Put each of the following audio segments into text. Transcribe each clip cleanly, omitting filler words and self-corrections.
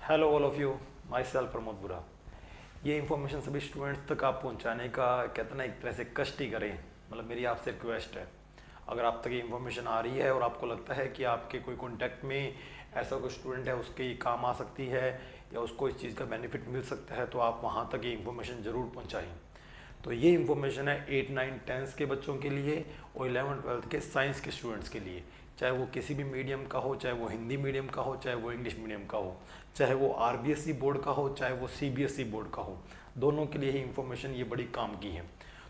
Hello all of you, my self Pramod बुरा। ये information सभी स्टूडेंट्स तक आप पहुंचाने का कहते ना एक तरह से कष्ट ही करें। मतलब मेरी आपसे रिक्वेस्ट है, अगर आप तक ये इन्फॉर्मेशन आ रही है और आपको लगता है कि आपके कोई कॉन्टैक्ट में ऐसा कोई स्टूडेंट है, उसके ये काम आ सकती है या उसको इस चीज़ का बेनिफिट मिल सकता है, तो आप वहाँ तक ये इन्फॉर्मेशन ज़रूर पहुँचाएँ। तो ये इन्फॉर्मेशन है 8, 9, 10 के बच्चों के लिए और 11, 12 के साइंस के स्टूडेंट्स के लिए। चाहे वो किसी भी मीडियम का हो, चाहे वो हिंदी मीडियम का हो, चाहे वो इंग्लिश मीडियम का हो, चाहे वो आरबीएसई बोर्ड का हो, चाहे वो सीबीएसई बोर्ड का हो, दोनों के लिए ही इन्फॉर्मेशन ये बड़ी काम की है।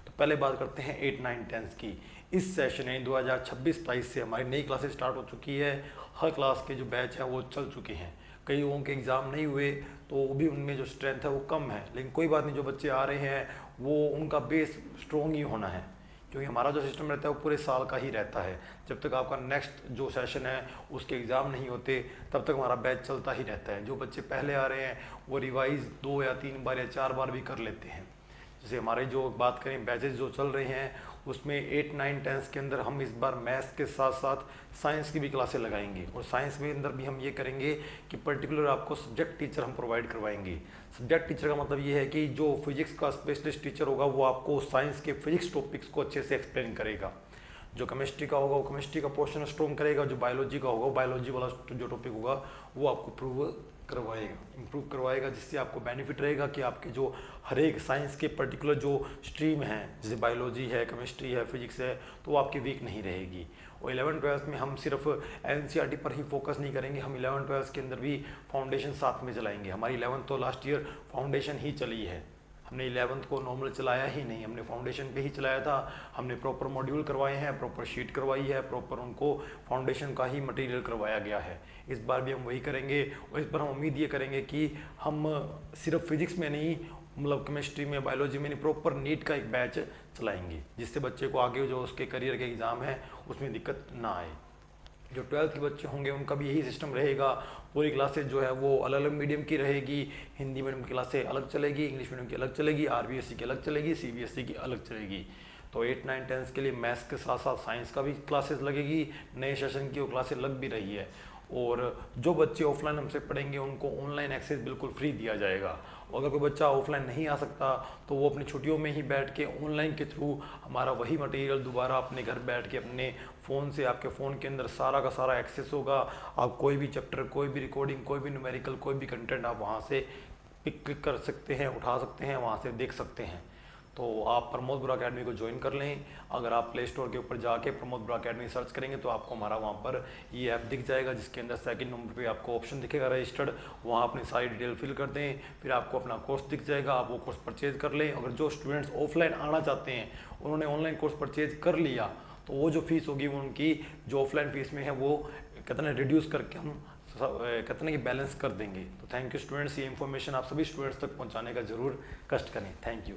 तो पहले बात करते हैं 8, 9, 10 की। इस सेशन में 2026-27 से हमारी नई क्लासेस स्टार्ट हो चुकी है। हर क्लास के जो बैच हैं वो चल चुके हैं। कई लोगों के एग्ज़ाम नहीं हुए तो वो भी उनमें जो स्ट्रेंथ है वो कम है, लेकिन कोई बात नहीं, जो बच्चे आ रहे हैं वो उनका बेस स्ट्रॉन्ग ही होना है, क्योंकि हमारा जो सिस्टम रहता है वो पूरे साल का ही रहता है। जब तक आपका नेक्स्ट जो सेशन है उसके एग्ज़ाम नहीं होते तब तक हमारा बैच चलता ही रहता है। जो बच्चे पहले आ रहे हैं वो रिवाइज़ 2 या 3 बार या 4 बार भी कर लेते हैं। जैसे हमारे जो बात करें बैचेस जो चल रहे हैं उसमें 8, 9, 10 के अंदर हम इस बार मैथ्स के साथ साथ साइंस की भी क्लासें लगाएंगे, और साइंस में अंदर भी हम ये करेंगे कि पर्टिकुलर आपको सब्जेक्ट टीचर हम प्रोवाइड करवाएंगे। सब्जेक्ट टीचर का मतलब ये है कि जो फिजिक्स का स्पेशलिस्ट टीचर होगा वो आपको साइंस के फिजिक्स टॉपिक्स को अच्छे से एक्सप्लेन करेगा। जो केमिस्ट्री का होगा वो केमिस्ट्री का पोर्शन स्ट्रॉन्ग करेगा, जो बायोलॉजी का होगा वो बायोलॉजी वाला जो टॉपिक होगा वो आपको इम्प्रूव करवाएगा, जिससे आपको बेनिफिट रहेगा कि आपके जो हर एक साइंस के पर्टिकुलर जो स्ट्रीम है, जैसे बायोलॉजी है, केमिस्ट्री है, फिजिक्स है, तो वो आपकी वीक नहीं रहेगी। और 11, 12 में हम सिर्फ एनसीईआरटी पर ही फोकस नहीं करेंगे, हम 11, 12 के अंदर भी फाउंडेशन साथ में चलाएंगे। हमारी 11th तो लास्ट ईयर फाउंडेशन ही चली है, हमने 11th को नॉर्मल चलाया ही नहीं, हमने फाउंडेशन पे ही चलाया था। हमने प्रॉपर मॉड्यूल करवाए हैं, प्रॉपर शीट करवाई है, प्रॉपर उनको फाउंडेशन का ही मटेरियल करवाया गया है। इस बार भी हम वही करेंगे, और इस बार हम उम्मीद ये करेंगे कि हम सिर्फ फिजिक्स में नहीं, मतलब केमिस्ट्री में, बायोलॉजी में नहीं, प्रॉपर नीट का एक बैच चलाएंगे, जिससे बच्चे को आगे जो उसके करियर के एग्ज़ाम है उसमें दिक्कत ना आए। जो 12th के बच्चे होंगे उनका भी यही सिस्टम रहेगा। पूरी क्लासेज जो है वो अलग अलग मीडियम की रहेगी। हिंदी मीडियम की क्लासें अलग चलेगी, इंग्लिश मीडियम की अलग चलेगी, आरबीएसई की अलग चलेगी, सीबीएसई की अलग चलेगी। तो 8, 9, 10 के लिए मैथ्स के साथ साथ साइंस का भी क्लासेस लगेगी। नए सेशन की वो क्लासेस लग भी रही है। और जो बच्चे ऑफलाइन हमसे पढ़ेंगे उनको ऑनलाइन एक्सेस बिल्कुल फ्री दिया जाएगा। अगर कोई बच्चा ऑफलाइन नहीं आ सकता तो वो अपनी छुट्टियों में ही बैठ के ऑनलाइन के थ्रू हमारा वही मटेरियल दोबारा अपने घर बैठ के अपने फ़ोन से, आपके फ़ोन के अंदर सारा का सारा एक्सेस होगा। आप कोई भी चैप्टर, कोई भी रिकॉर्डिंग, कोई भी न्यूमेरिकल, कोई भी कंटेंट आप वहाँ से क्लिक कर सकते हैं, उठा सकते हैं, वहाँ से देख सकते हैं। तो आप प्रमोद बुरा अकेडमी को ज्वाइन कर लें। अगर आप प्ले स्टोर के ऊपर जाके प्रमोद बुरा अकेडमी सर्च करेंगे तो आपको हमारा वहाँ पर ये ऐप दिख जाएगा, जिसके अंदर सेकंड नंबर पे आपको ऑप्शन दिखेगा रजिस्टर्ड। वहाँ अपनी सारी डिटेल फिल कर दें, फिर आपको अपना कोर्स दिख जाएगा, आप वो कोर्स परचेज कर लें। अगर जो स्टूडेंट्स ऑफलाइन आना चाहते हैं उन्होंने ऑनलाइन कोर्स परचेज कर लिया तो वो जो फीस होगी वो उनकी जो ऑफलाइन फीस में है वो कहते हैं रिड्यूस करके हम कहते हैं कि बैलेंस कर देंगे। तो थैंक यू स्टूडेंट्स, ये इन्फॉर्मेशन आप सभी स्टूडेंट्स तक पहुँचाने का ज़रूर कष्ट करें। Thank you.